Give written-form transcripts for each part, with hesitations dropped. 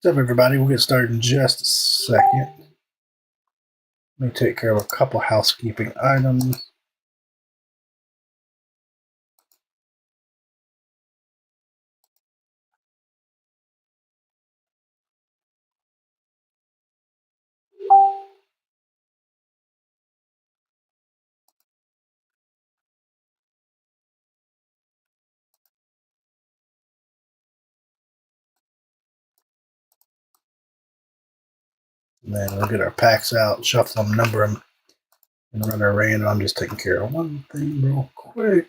What's up, everybody? We'll get started in just a second. Let me take care of a couple housekeeping items. And then we'll get our packs out, shuffle them, number them, and run our random. I'm just taking care of one thing real quick.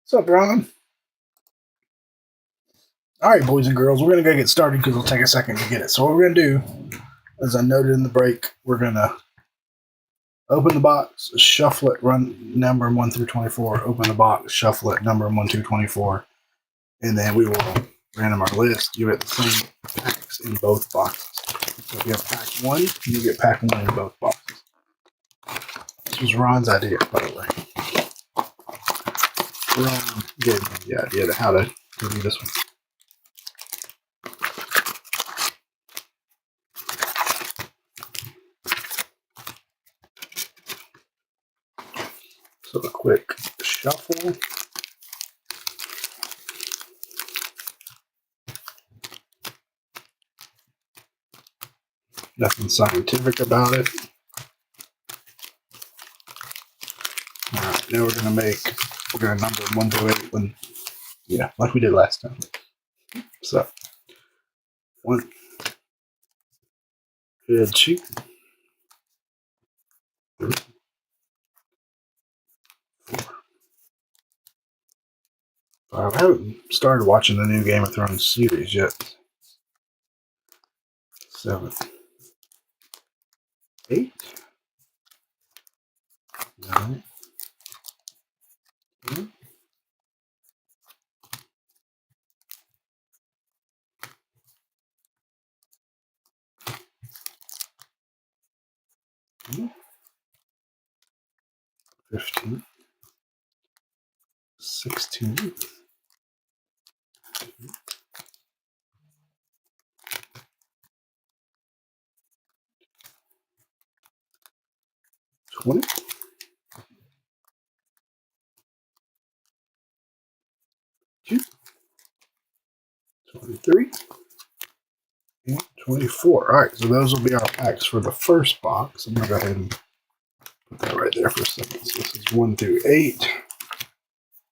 What's up, Ron? All right, boys and girls, we're going to go get started because it'll take a second to get it. So what we're going to do, as I noted in the break, we're going to open the box, shuffle it, run number 1 through 24, open the box, shuffle it, number 1 through 24, and then we will random our list. You get the same packs in both boxes. So if you have pack 1, you get pack 1 in both boxes. This was Ron's idea, by the way. Ron gave me the idea of how to do this one. So a quick shuffle. Nothing scientific about it. All right, now we're gonna number 1 through 8 when, like we did last time. So 1, good sheet. 3, 4, 5. I haven't started watching the new Game of Thrones series yet. 7, 8, 9, 10, 15, 16, 20, 23, and 24. All right, so those will be our packs for the first box. I'm going to go ahead and put that right there for a second. So this is 1 through 8.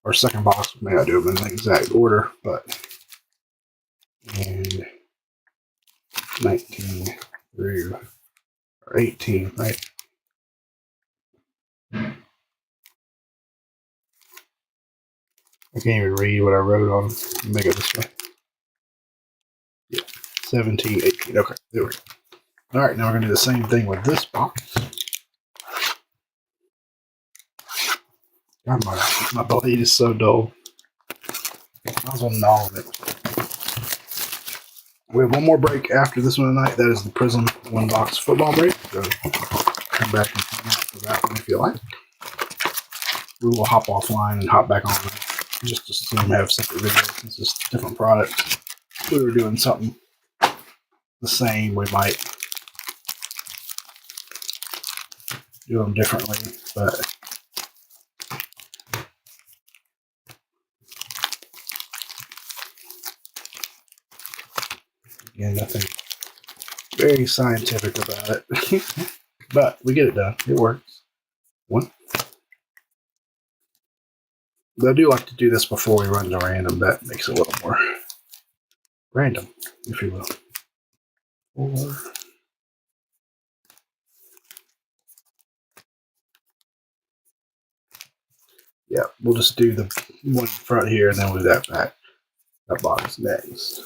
Our second box, we may not do them in the exact order, but and 19 through 18, right? I can't even read what I wrote on. Make it this way. Yeah, 17, 18. Okay, there we go. All right, now we're going to do the same thing with this box. God, my blade is so dull. I was on gnaw it. We have one more break after this one tonight. That is the Prism 1 box football break. So come back and hang out for that one if you like. We will hop offline and hop back on just to see them have separate videos since it's different products. If we were doing something the same, we might do them differently, but again, nothing very scientific about it. But we get it done. It works. 1. I do like to do this before we run to random. That makes it a little more random, if you will. 4. Yeah, we'll just do the one in front here and then we'll do that box next.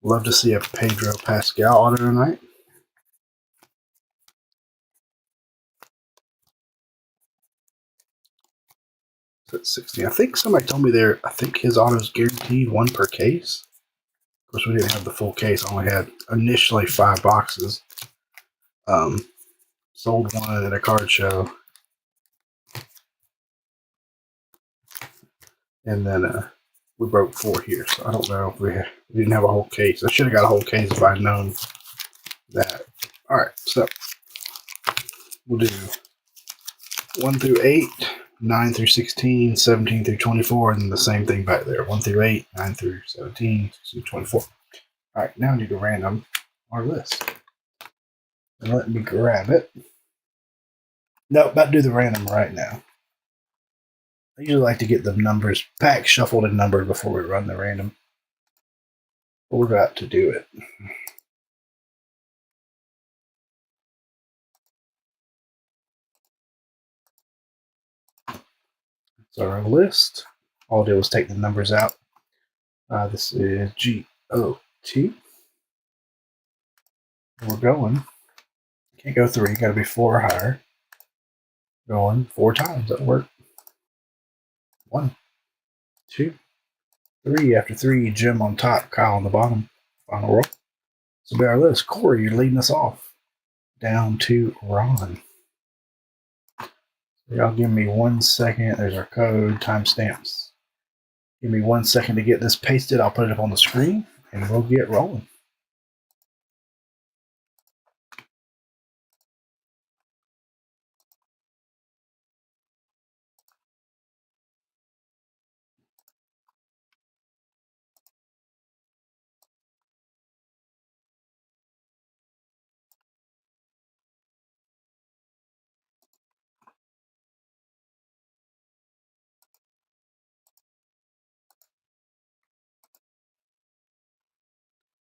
Love to see a Pedro Pascal auto tonight. At 60. I think somebody told me there, I think his auto's guaranteed one per case. Of course, we didn't have the full case. I only had initially 5 boxes. Sold one at a card show. And then we broke 4 here. So I don't know if we didn't have a whole case. I should have got a whole case if I'd known that. All right, so we'll do 1 through 8, 9 through 16, 17 through 24, and then the same thing back there. 1 through 8, 9 through 17, 16 through 24. All right, now I need to random our list. And let me grab it. No, about to do the random right now. I usually like to get the numbers packed, shuffled, and numbered before we run the random. But we're about to do it. So our list. All I'll do is take the numbers out. This is GOT. We're going. Can't go 3. Got to be 4 or higher. Going 4 times. That'll work. 1, 2, 3. After 3, Jim on top, Kyle on the bottom. Final roll. So be our list. Corey, you're leading us off. Down to Ron. Y'all give me 1 second. There's our code, timestamps. Give me 1 second to get this pasted. I'll put it up on the screen, and we'll get rolling.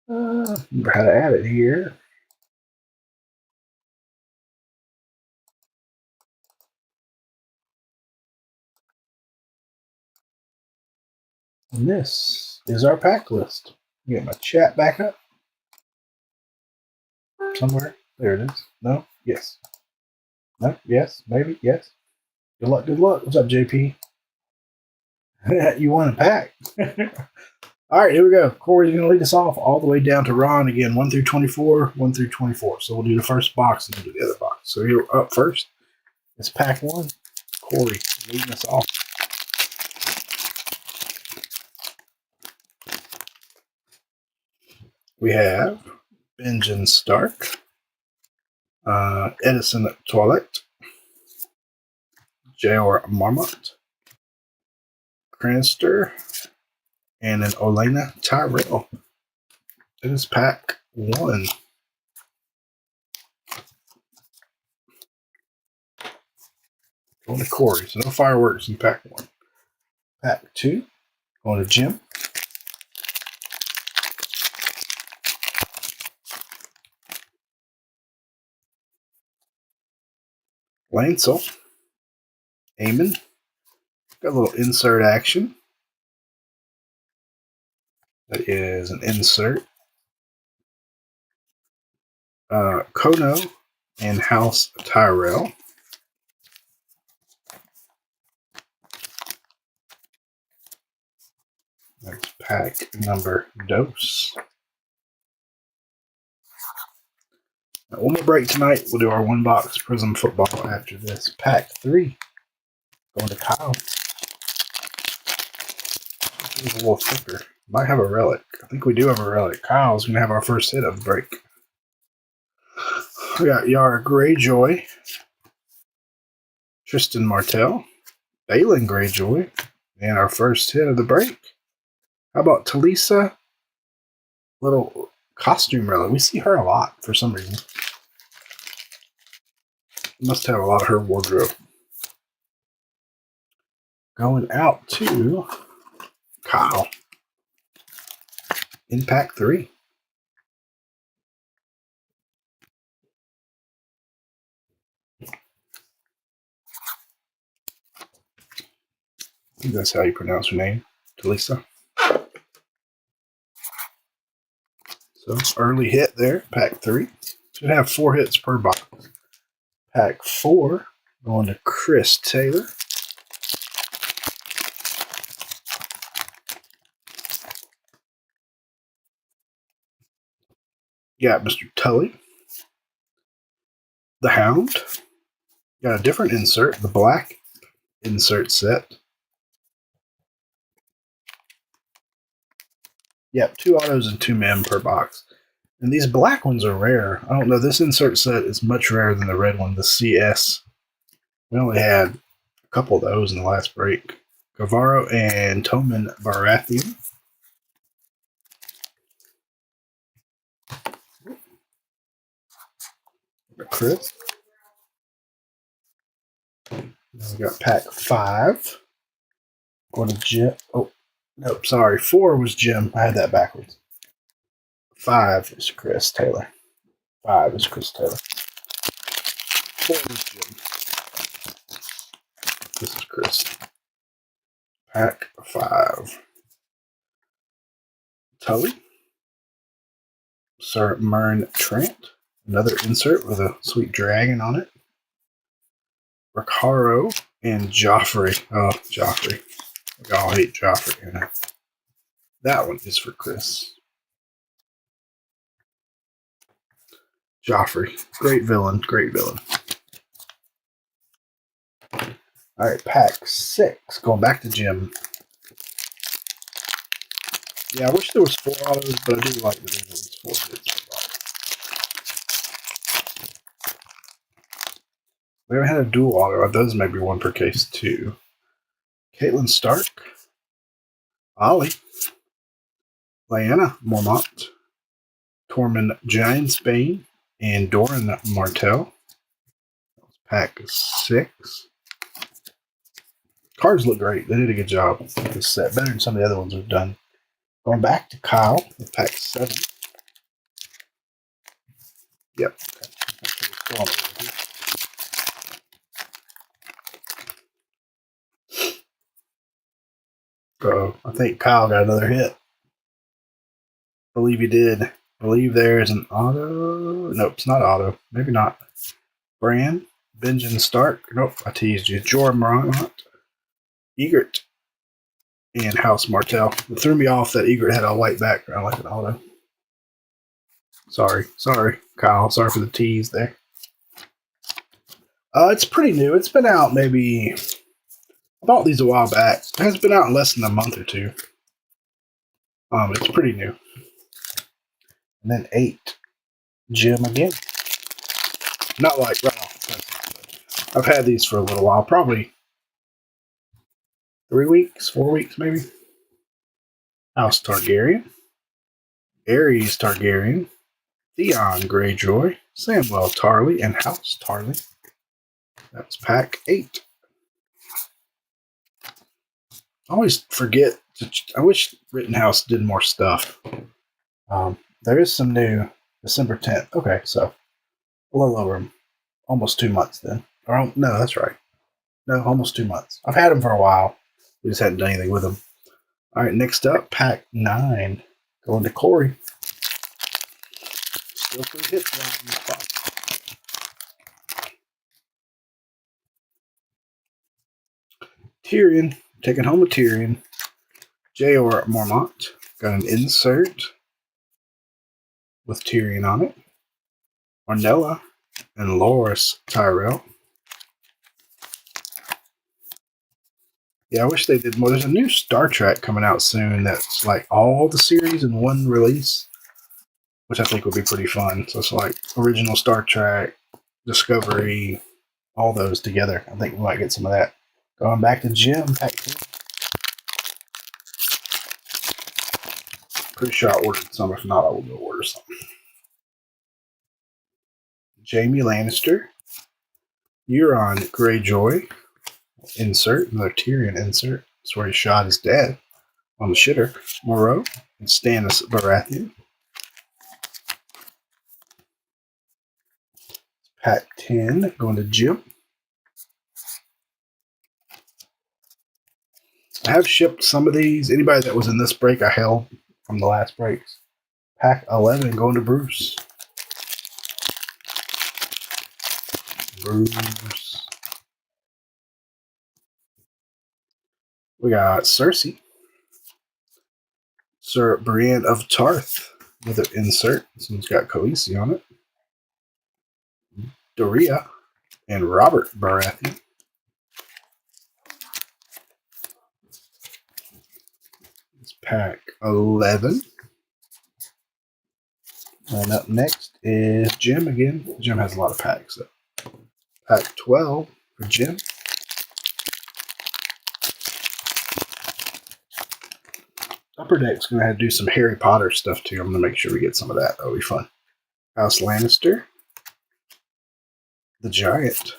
Remember how to add it here. And this is our pack list. Get my chat back up. Somewhere. There it is. No? Yes. No? Yes? Maybe? Yes? Good luck, good luck. What's up, JP? You want a pack? All right, here we go. Corey's going to lead us off all the way down to Ron again, 1 through 24, 1 through 24. So we'll do the first box and then do the other box. So here up first, it's pack 1. Corey leading us off. We have Benjamin Stark, Edison Toilette, J.R. Marmot, Cranster, and an Olena Tyrell. It is pack 1. Going to Corey, so no fireworks in pack 1. Pack 2, going to Jim. Lancel, Eamon. Got a little insert action. That is an insert. Kono and House Tyrell. That's pack number dose. Now, one more break tonight. We'll do our 1 box Prism football after this. Pack 3. Going to Kyle. It's a little thicker. Might have a relic. I think we do have a relic. Kyle's going to have our first hit of the break. We got Yara Greyjoy, Tristan Martell, Balin Greyjoy, and our first hit of the break. How about Talisa? Little costume relic. We see her a lot for some reason. Must have a lot of her wardrobe. Going out to Kyle in pack 3. I think that's how you pronounce her name, Talisa. So early hit there, pack 3. Should have 4 hits per box. Pack 4 going to Chris Taylor. Got Mr. Tully. The Hound. Got a different insert, the black insert set. Yep, 2 autos and 2 mem per box. And these black ones are rare. I don't know. This insert set is much rarer than the red one, the CS. We only had a couple of those in the last break. Guevara and Toman Baratheon. Chris. Now we got pack 5. Going to Jim. Oh, nope, sorry. 4 was Jim. I had that backwards. 5 is Chris Taylor. 5 is Chris Taylor. 4 is Jim. This is Chris. Pack 5. Tully. Sir Mern Trent. Another insert with a sweet dragon on it. Recaro and Joffrey. Oh, Joffrey. We all hate Joffrey. You know? That one is for Chris. Joffrey. Great villain. Great villain. All right, pack 6. Going back to Jim. Yeah, I wish there was 4 autos, but I do like that there's at least 4 hits. We haven't had a dual auto. Those may be 1 per case, too. Caitlin Stark. Ollie. Lyanna Mormont. Tormund Giantsbane. And Doran Martell. Pack 6. Cards look great. They did a good job with this set. Better than some of the other ones we've done. Going back to Kyle with pack 7. Yep. I think Kyle got another hit. I believe he did. I believe there's an auto. Nope, it's not auto. Maybe not. Bran, Benjamin Stark. Nope, I teased you. Jorah Mormont, Egret, and House Martell. It threw me off that Egret had a white background like an auto. Sorry, Kyle. Sorry for the tease there. It's pretty new. It's been out maybe. I bought these a while back. It has been out in less than a month or 2. It's pretty new. And then 8, Jim again. Not like right off. I've had these for a little while, probably 3 weeks, 4 weeks maybe. House Targaryen, Aerys Targaryen, Theon Greyjoy, Samwell Tarly, and House Tarly. That's pack 8. I always forget. I wish Rittenhouse did more stuff. There is some new December 10th. Okay, so a little over almost 2 months then. Or no, that's right. No, almost 2 months. I've had them for a while. We just hadn't done anything with them. All right, next up, pack 9. Going to Corey. Still 3 hits around in the spot. Tyrion. Taking home a Tyrion. J.R. Mormont. Got an insert with Tyrion on it. Ornella and Loras Tyrell. Yeah, I wish they did more. There's a new Star Trek coming out soon that's like all the series in one release, which I think would be pretty fun. So it's like original Star Trek, Discovery, all those together. I think we might get some of that. Going back to Jim, pack 2. Pretty sure I ordered some. If not, I will go order some. Jaime Lannister, Euron Greyjoy, insert, another Tyrion insert. That's where he shot his dad on the shitter. Moreau and Stannis Baratheon. Pack 10, going to Jim. I have shipped some of these. Anybody that was in this break, I held from the last breaks. Pack 11 going to Bruce. Bruce. We got Cersei. Sir Brienne of Tarth. Another insert. This one's got Khaleesi on it. Doria and Robert Baratheon. It's pack 11. And up next is Jim again. Jim has a lot of packs. So. Pack 12 for Jim. Upper Deck's going to have to do some Harry Potter stuff too. I'm going to make sure we get some of that. That'll be fun. House Lannister. The Giant.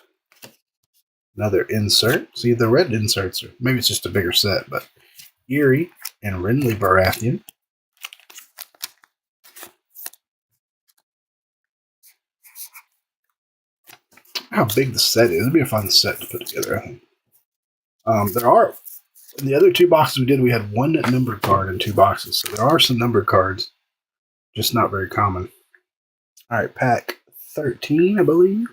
Another insert. See, the red inserts are, maybe it's just a bigger set, but Eerie and Renly Baratheon. How big the set is. It'd be a fun set to put together, I think. There are, in the other 2 boxes we did, we had 1 numbered card in 2 boxes. So there are some numbered cards, just not very common. All right, pack 13, I believe.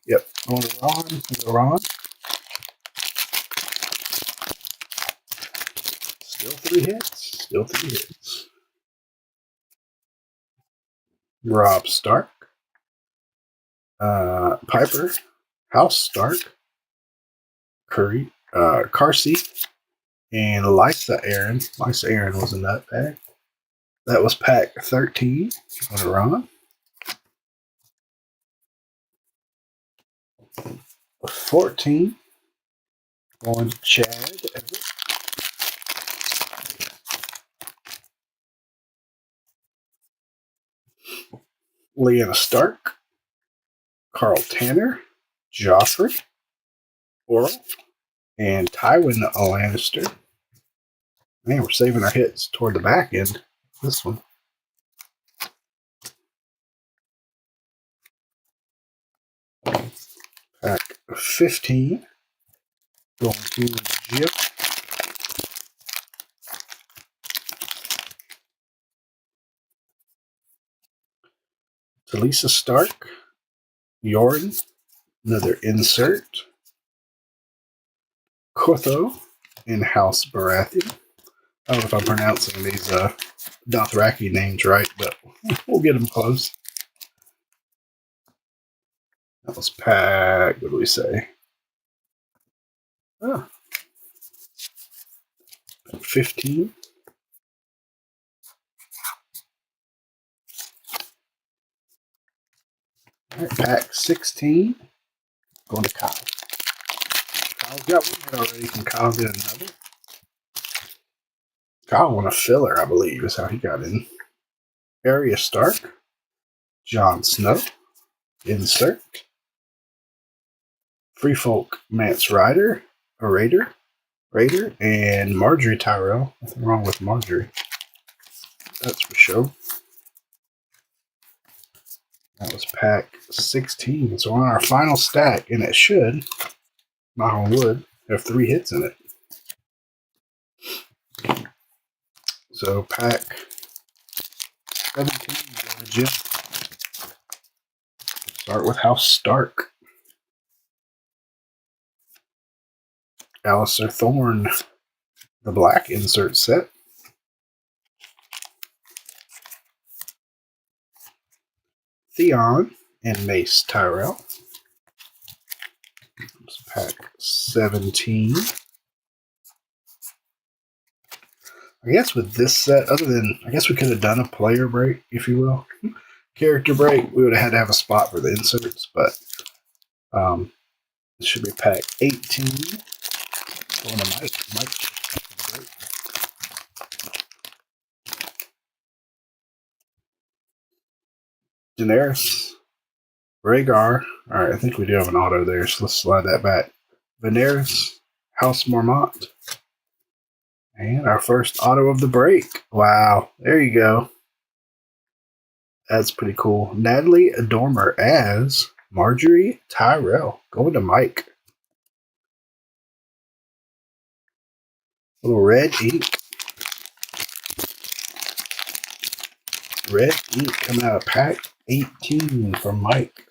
Yep, going to Ron. Still 3 hits. Robb Stark. Piper. House Stark. Carsey. And Lysa Arryn. Lysa Arryn was in that pack. That was pack 13. Going to Ron. 14. Going Chad Everett. Lyanna Stark. Carl Tanner. Joffrey. Oral. And Tywin Lannister. Man, we're saving our hits toward the back end. This one. Pack 15. Going to Jim. Talisa Stark. Yoren. Another insert. Kotho in House Baratheon. I don't know if I'm pronouncing these Dothraki names right, but we'll get them close. That was pack, what do we say? 15. All right, pack 16. Going to Kyle. Kyle's got one hit already. Can Kyle get another? Kyle won a filler, I believe, is how he got in. Arya Stark. Jon Snow. Insert. Free Folk Mance Raider. Raider. And Marjorie Tyrell. Nothing wrong with Marjorie. That's for sure. That was pack 16. So on our final stack, and it should, knock on wood, have 3 hits in it. So pack 17, Jim. Start with House Stark. Alistair Thorne, the black insert set. Theon and Mace Tyrell. That's pack 17. I guess with this set, other than, I guess we could have done a player break, if you will. Character break, we would have had to have a spot for the inserts, but it should be pack 18. Going to Mike. Daenerys. Rhaegar. Alright, I think we do have an auto there, so let's slide that back. Daenerys. House Mormont. And our first auto of the break. Wow, there you go. That's pretty cool. Natalie Dormer as Marjorie Tyrell. Going to Mike. Little red ink. Red ink coming out of pack 18 from Mike.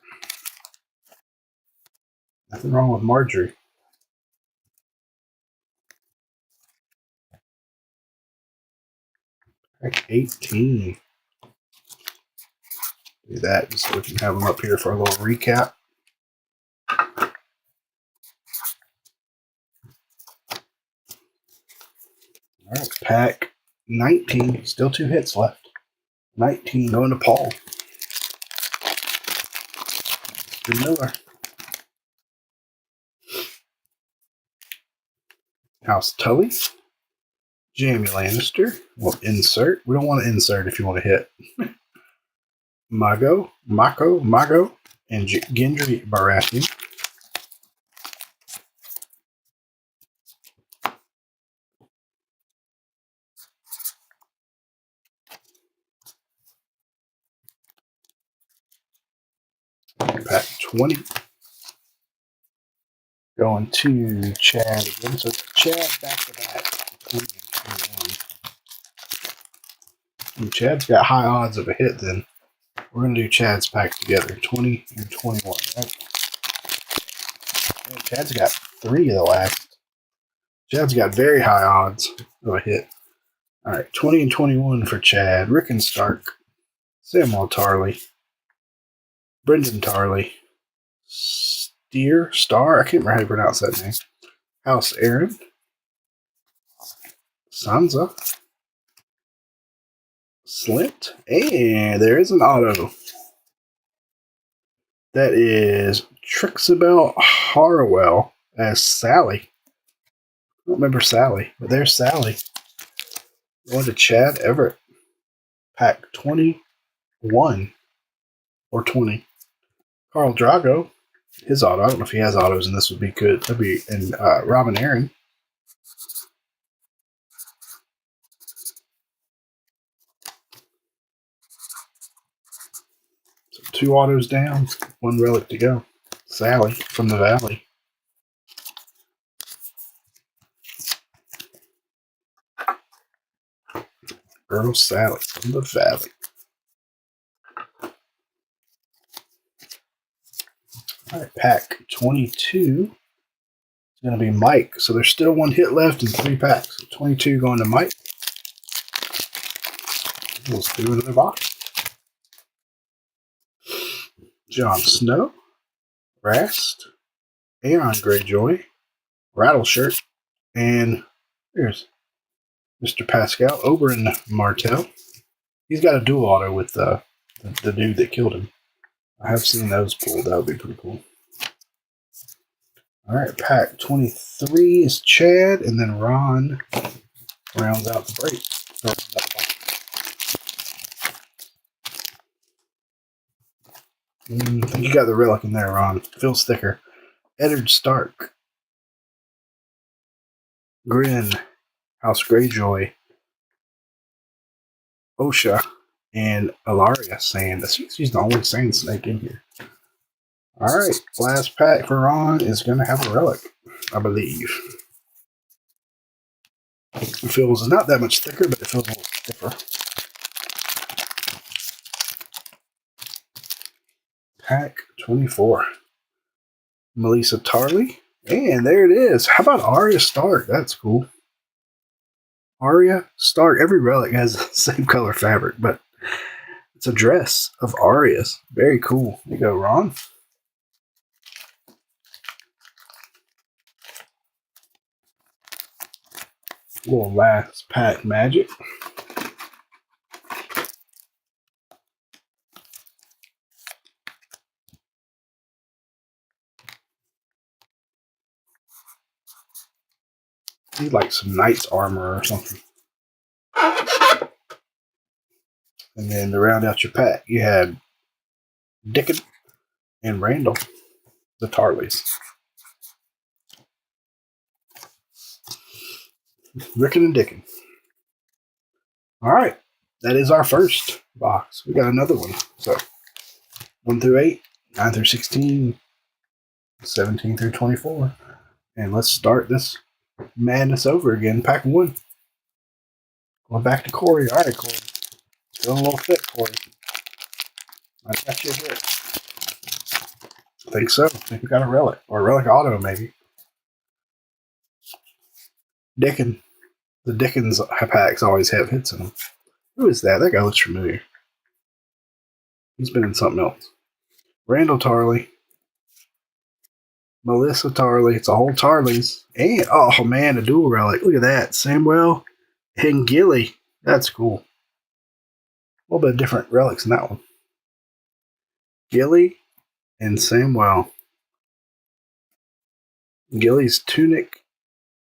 Nothing wrong with Marjorie. Pack 18. Do that just so we can have them up here for a little recap. All right, pack 19. Still 2 hits left. 19 going to Paul. Mr. Miller. House Tully. Jamie Lannister. We'll insert. We don't want to insert if you want to hit. Mago, and Gendry Baratheon. Pack 20. Going to Chad again. So Chad back to back. 20 and 21. And Chad's got high odds of a hit then. We're going to do Chad's pack together. 20 and 21. Right? And Chad's got 3 of the last. Chad's got very high odds of a hit. All right, 20 and 21 for Chad. Rickon Stark. Samuel Tarley. Brendan Tarley. Star, I can't remember how you pronounce that name. House Aaron. Sansa. Slint. And there is an auto. That is Trixabel Harwell as Sally. I don't remember Sally, but there's Sally. Going to Chad Everett. Pack 21 or 20. Carl Drago. His auto. I don't know if he has autos, and this would be good. That'd be and Robin Aaron. So 2 autos down, 1 relic to go. Sally from the Valley. Girl Sally from the Valley. All right, pack 22 is going to be Mike. So there's still 1 hit left in 3 packs. So 22 going to Mike. Let's do another box. Jon Snow, Rast, Aeon Greyjoy, Rattleshirt, and here's Mr. Pascal Oberyn Martell. He's got a dual auto with the dude that killed him. I have seen those pulled. That would be pretty cool. All right, pack 23 is Chad, and then Ron rounds out the break. I think you got the relic in there, Ron. Feels thicker. Eddard Stark. Grin. House Greyjoy. Osha. And Alaria Sand. She's the only Sand Snake in here. Alright, last pack for Ron is going to have a relic, I believe. It feels not that much thicker, but it feels a little stiffer. Pack 24. Melissa Tarley. And there it is. How about Arya Stark? That's cool. Arya Stark. Every relic has the same color fabric, but it's a dress of Arya's. Very cool. There you go, Ron. Little last pack magic. Need like some knight's armor or something. And then to round out your pack, you had Dickon and Randall, the Tarleys. Rickon and Dickon. All right, that is our first box. We got another one. So 1 through 8, 9 through 16, 17 through 24. And let's start this madness over again. Pack 1. Going back to Corey. All right, Corey. Feeling a little thick, Corey. I got you a hit. I think so. I think we got a relic. Or a relic auto, maybe. Dickens. The Dickens packs always have hits in them. Who is that? That guy looks familiar. He's been in something else. Randall Tarley. Melissa Tarley. It's a whole Tarleys. And, oh man, a dual relic. Look at that. Samuel and Gilly. That's cool. A little bit of different relics in that one. Gilly and Samuel. Gilly's tunic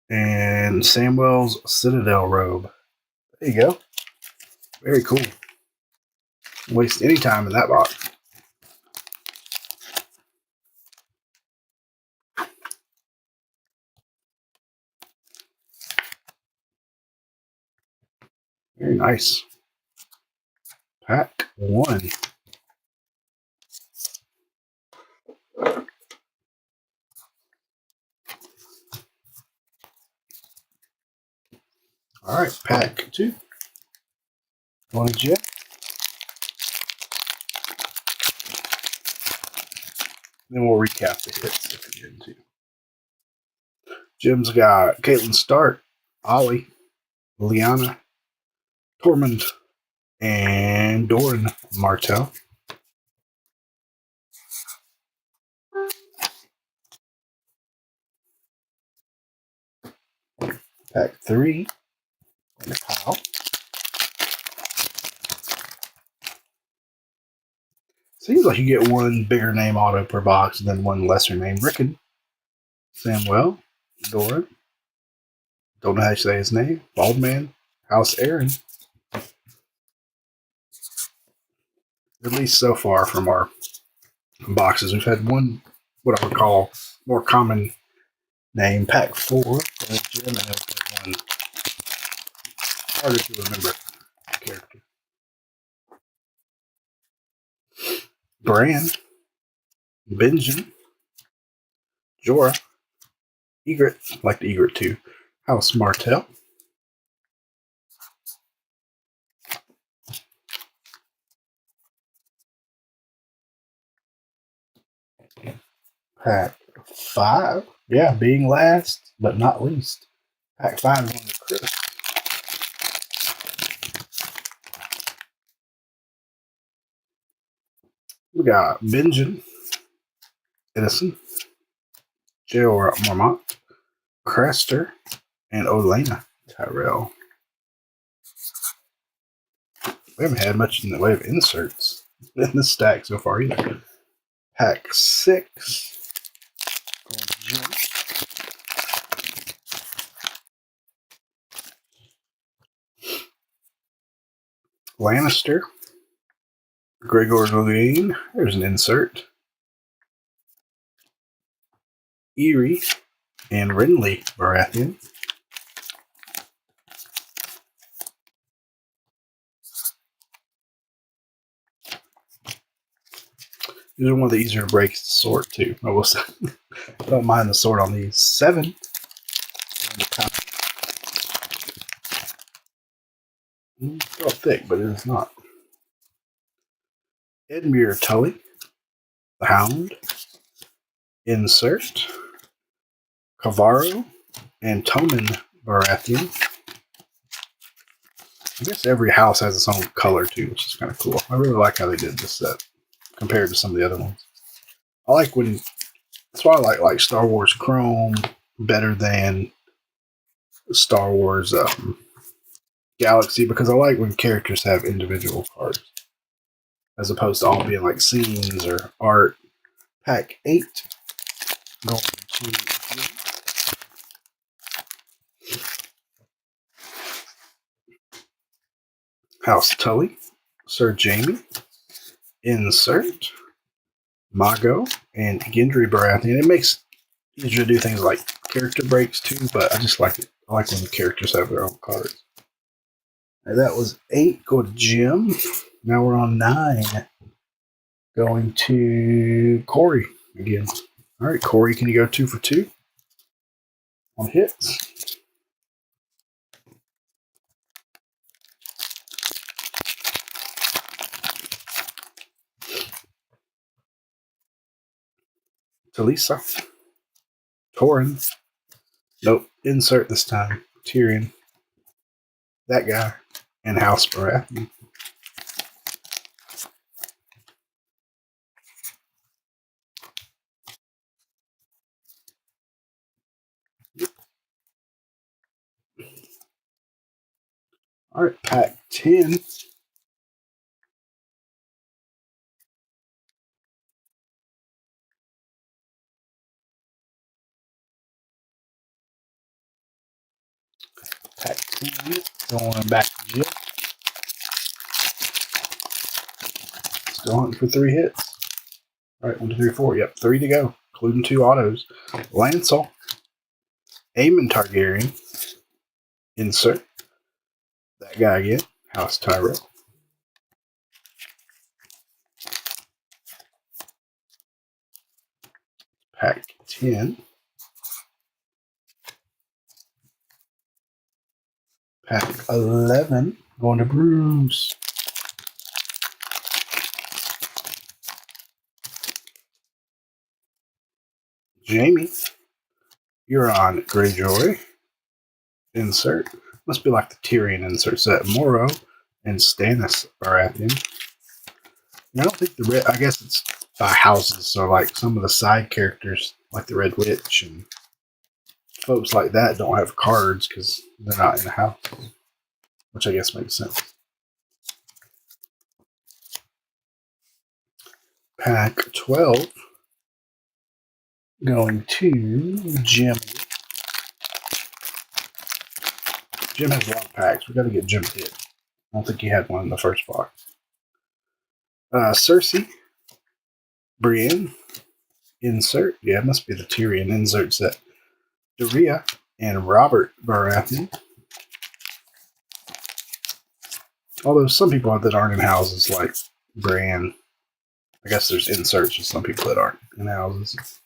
and Samuel's Citadel robe. There you go. Very cool. Don't waste any time in that box. Very nice. Pack 1. All right, pack 2. Going to Jim. Then we'll recap the hits if we get into. Jim's got Caitlin Stark, Ollie, Liana, Tormund, and Doran Martell. Pack 3. Kyle. Seems like you get one bigger name auto per box and then one lesser name. Rickon, Samuel, Doran. Don't know how to say his name. Baldman, House Aaron. At least so far from our boxes, we've had one, what I would call more common name. Pack 4. Jim, and one harder to remember character. Bran, Benjamin, Jorah, Egret, like the Egret too. House Martell. Pack 5. Yeah, being last, but not least. Pack 5 going to Chris. We got Benjamin, Edison, J.R. Mormont, Crester, and Olena Tyrell. We haven't had much in the way of inserts in the stack so far either. Pack 6. Lannister, Gregor Loghain. There's an insert. Eerie and Renly Baratheon. These are one of the easier breaks to sort too. I will say. Don't mind the sort on these. 7. Felt thick, but it is not. Edmure Tully, the Hound, Insert, Cavaro, and Tommen Baratheon. I guess every house has its own color too, which is kind of cool. I really like how they did this set compared to some of the other ones. I like when that's why I like Star Wars Chrome better than Star Wars Galaxy, because I like when characters have individual cards as opposed to all being like scenes or art. Pack 8 going to House Tully, Sir Jaime, Insert, Mago, and Gendry Baratheon. It makes it easier to do things like character breaks too, but I just like it. I like when the characters have their own cards. And that was 8. Go to Jim. Now we're on 9. Going to Corey again. All right, Corey, can you go 2 for 2 on hits? Talisa. Torin. Nope. Insert this time. Tyrion. That guy. And House Baratheon. All right, pack 10. Pack 10. Going back to Jim. Still hunting for 3 hits. All right, 1, 2, 3, 4. Yep, 3 to go, including 2 autos. Lancel. Aemon Targaryen. Insert. That guy again. House Tyrell. Pack 10. Pack 11. Going to Bruce. Jamie. Euron Greyjoy. Insert. Must be like the Tyrion insert set. Moro and Stannis Baratheon. I don't think the red. I guess it's by houses. So like some of the side characters, like the Red Witch and folks like that, don't have cards because they're not in the house, which I guess makes sense. Pack 12. Going to Jim. Jim has a lot of packs. We got to get Jim hit. I don't think he had one in the first box. Cersei. Brienne. Insert. Yeah, it must be the Tyrion insert set. Doria and Robert Baratheon. Although some people that aren't in houses, like Bran, I guess there's inserts with some people that aren't in houses.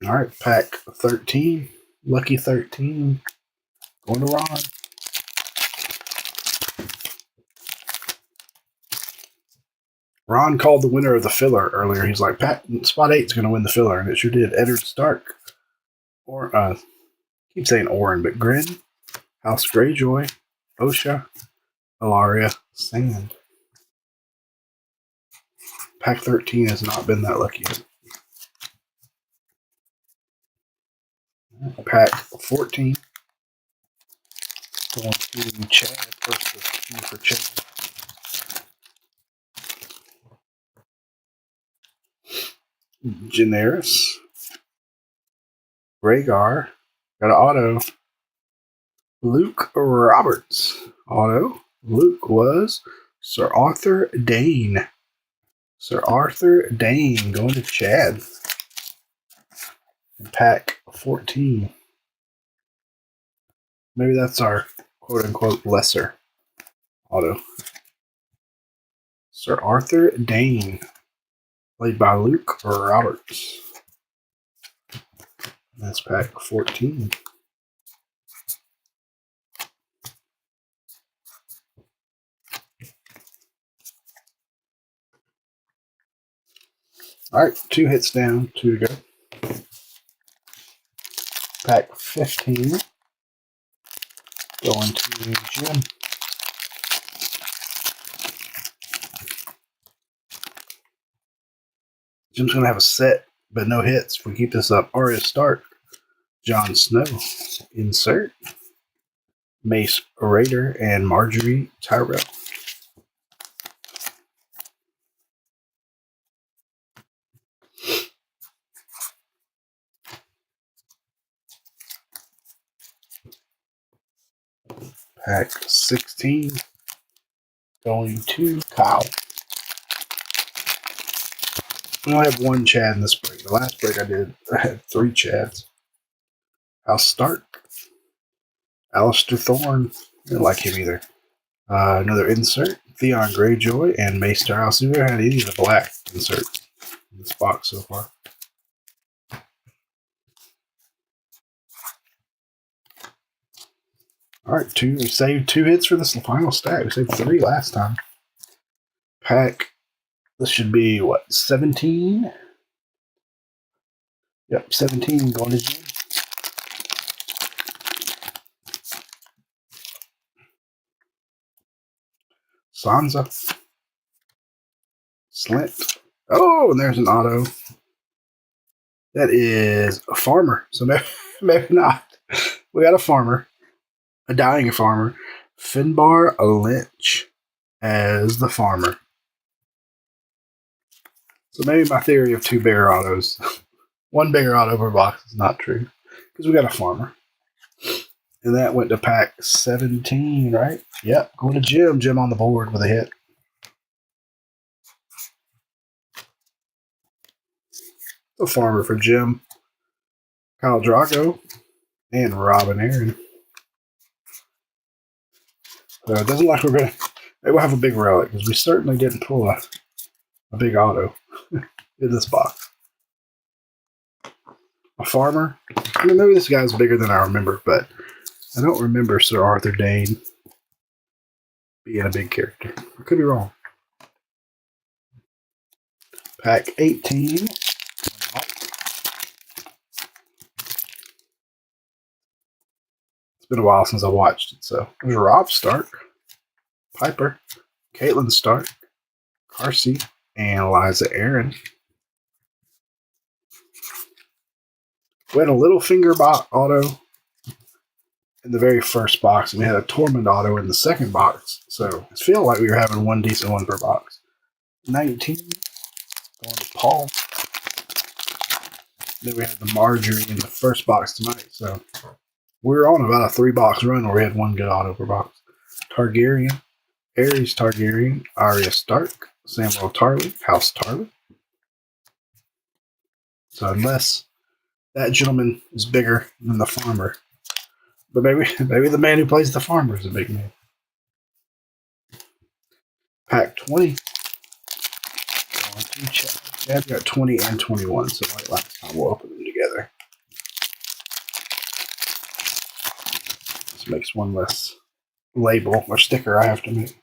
All right, pack 13. Lucky 13. Going to Ron. Ron called the winner of the filler earlier. He's like, spot 8's going to win the filler, and it sure did. Eddard Stark. Or, keep saying Oren, but Grin, House Greyjoy, Osha, Ilaria, Sand. Pack 13 has not been that lucky yet. Pack 14. Going to Chad. First for Chad. Daenerys. Rhaegar. Got an auto. Luke Roberts. Auto. Luke was Sir Arthur Dayne. Sir Arthur Dayne going to Chad. And pack 14. Maybe that's our quote-unquote lesser auto. Sir Arthur Dayne. Played by Luke Roberts. That's pack 14. All right, 2 hits down, 2 to go. Pack 15. Going to Jim. Jim's going to have a set, but no hits. If we keep this up, Arya Stark, Jon Snow, insert, Mace Raider, and Marjorie Tyrell. Pack 16. Going to Kyle. We only have 1 Chad in this break. The last break I had 3 Chads. House Stark. Alistair Thorne. I didn't like him either. Another insert. Theon Greyjoy and Mace Tyrell. See, we haven't had any of the black inserts in this box so far. All right, we saved 2 hits for this final stack. We saved 3 last time. Pack. This should be what, 17? Yep, 17 going to Jim. Sansa. Slint. Oh, and there's an auto. That is a farmer. So maybe not. We got a farmer. A dying farmer. Finbar Lynch as the farmer. So maybe my theory of 2 bigger autos, 1 bigger auto per box is not true. Because we got a farmer. And that went to pack 17, right? Yep, going to Jim. Jim on the board with a hit. The farmer for Jim. Kyle Drago and Robin Aaron. So it doesn't look like we're going to... Maybe we'll have a big relic, because we certainly didn't pull a big auto in this box. A farmer. I mean, maybe this guy's bigger than I remember, but I don't remember Sir Arthur Dane being a big character. I could be wrong. Pack 18. It's been a while since I watched it, so there's Robb Stark, Piper, Caitlin Stark, Carsey, and Eliza Aaron. We had a Littlefinger auto in the very first box, and we had a Tormund auto in the second box. So it feels like we were having 1 decent one per box. 19, going to Paul. Then we had the Marjorie in the first box tonight. So we were on about a 3-box run where we had 1 good auto per box. Targaryen, Aerys Targaryen, Arya Stark, Samuel Tarly, House Tarly. So unless that gentleman is bigger than the farmer, but maybe the man who plays the farmer is a big man. Pack 20. Chad got 20 and 21, so like last time we'll open them together. This makes 1 less label or sticker I have to make.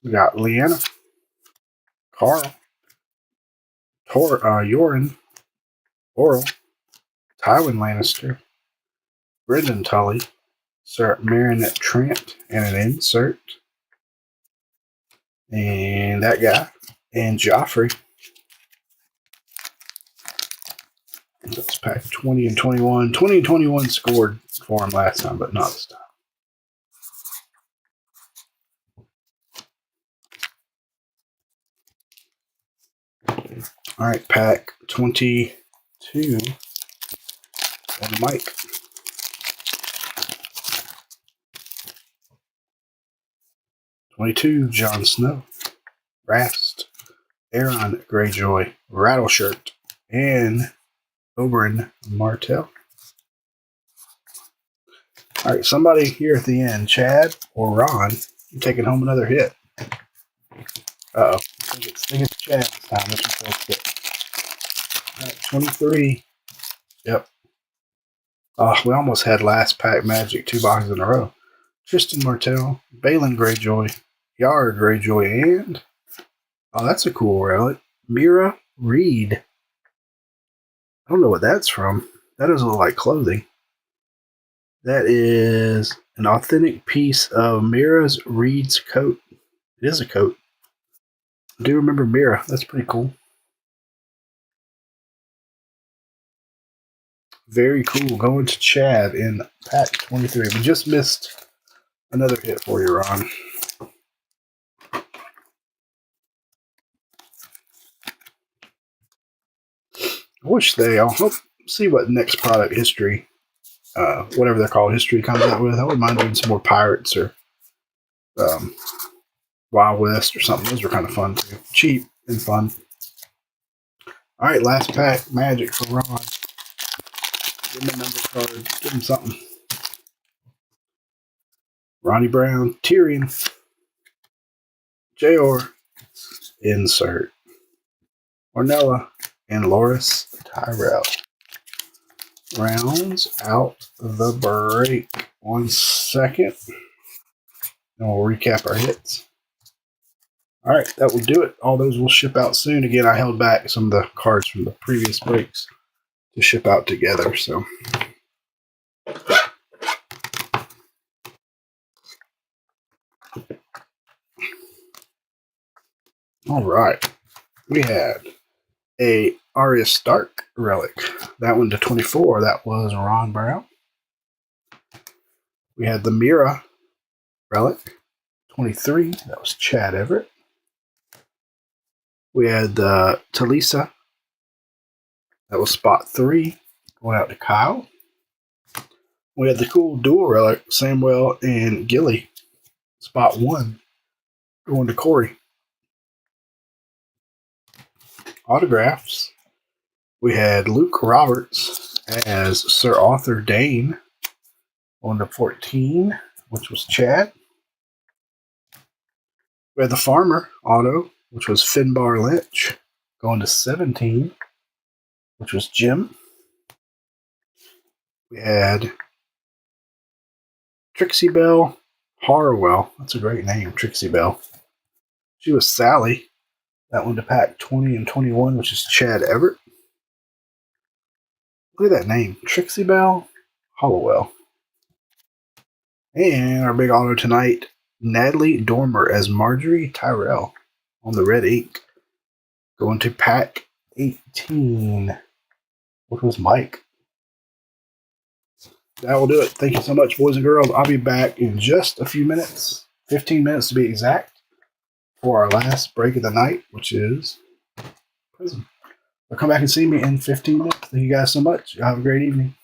We got Lyanna, Carl, Yoren, Oral, Tywin Lannister, Brendan Tully, Sir Marinette Trent, and an insert. And that guy. And Joffrey. Let's pack 20 and 21. 20 and 21 scored for him last time, but not this time. All right, pack 22 on the mic. 22, Jon Snow, Rast, Aeron Greyjoy, Rattleshirt, and Oberyn Martell. All right, somebody here at the end, Chad or Ron, you're taking home another hit. Uh-oh. I think it's Chad this time. That's your first hit. All right, 23. Yep. We almost had last pack magic 2 boxes in a row. Tristan Martell, Balon Greyjoy, Yara Greyjoy, and that's a cool relic. Mira Reed. I don't know what that's from. That doesn't look like clothing. That is an authentic piece of Mira's Reed's coat. It is a coat. I do remember Mira. That's pretty cool. Very cool. Going to Chad in pack 23. We just missed another hit for you, Ron. I wish I'll see what next product history, whatever they're called, history comes out with. I wouldn't mind doing some more Pirates or Wild West or something. Those were kind of fun too. Cheap and fun. All right, last pack magic for Ron. Give him a number card. Give him something. Ronnie Brown, Tyrion, J.R., insert. Ornella, and Loras Tyrell. rounds out the break. 1 second. And we'll recap our hits. All right, that will do it. All those will ship out soon. Again, I held back some of the cards from the previous breaks to ship out together. So, all right, we had a Arya Stark relic. That one to 24. That was Ron Brown. We had the Mira relic, 23. That was Chad Everett. We had the Talisa. That was spot 3, going out to Kyle. We had the cool dual relic, Samuel and Gilly, spot 1, going to Corey. Autographs. We had Luke Roberts as Sir Arthur Dane, going to 14, which was Chad. We had the Farmer auto, which was Finbar Lynch, going to 17, which was Jim. We had Trixie Belle Harwell. That's a great name, Trixie Belle. She was Sally. That one to pack 20 and 21, which is Chad Everett. Look at that name, Trixie Belle Hollowell. And our big auto tonight, Natalie Dormer as Marjorie Tyrell on the red ink. Going to pack 18, which was Mike. That will do it. Thank you so much, boys and girls. I'll be back in just a few minutes, 15 minutes to be exact, for our last break of the night, which is Prism. So come back and see me in 15 minutes. Thank you guys so much. Have a great evening.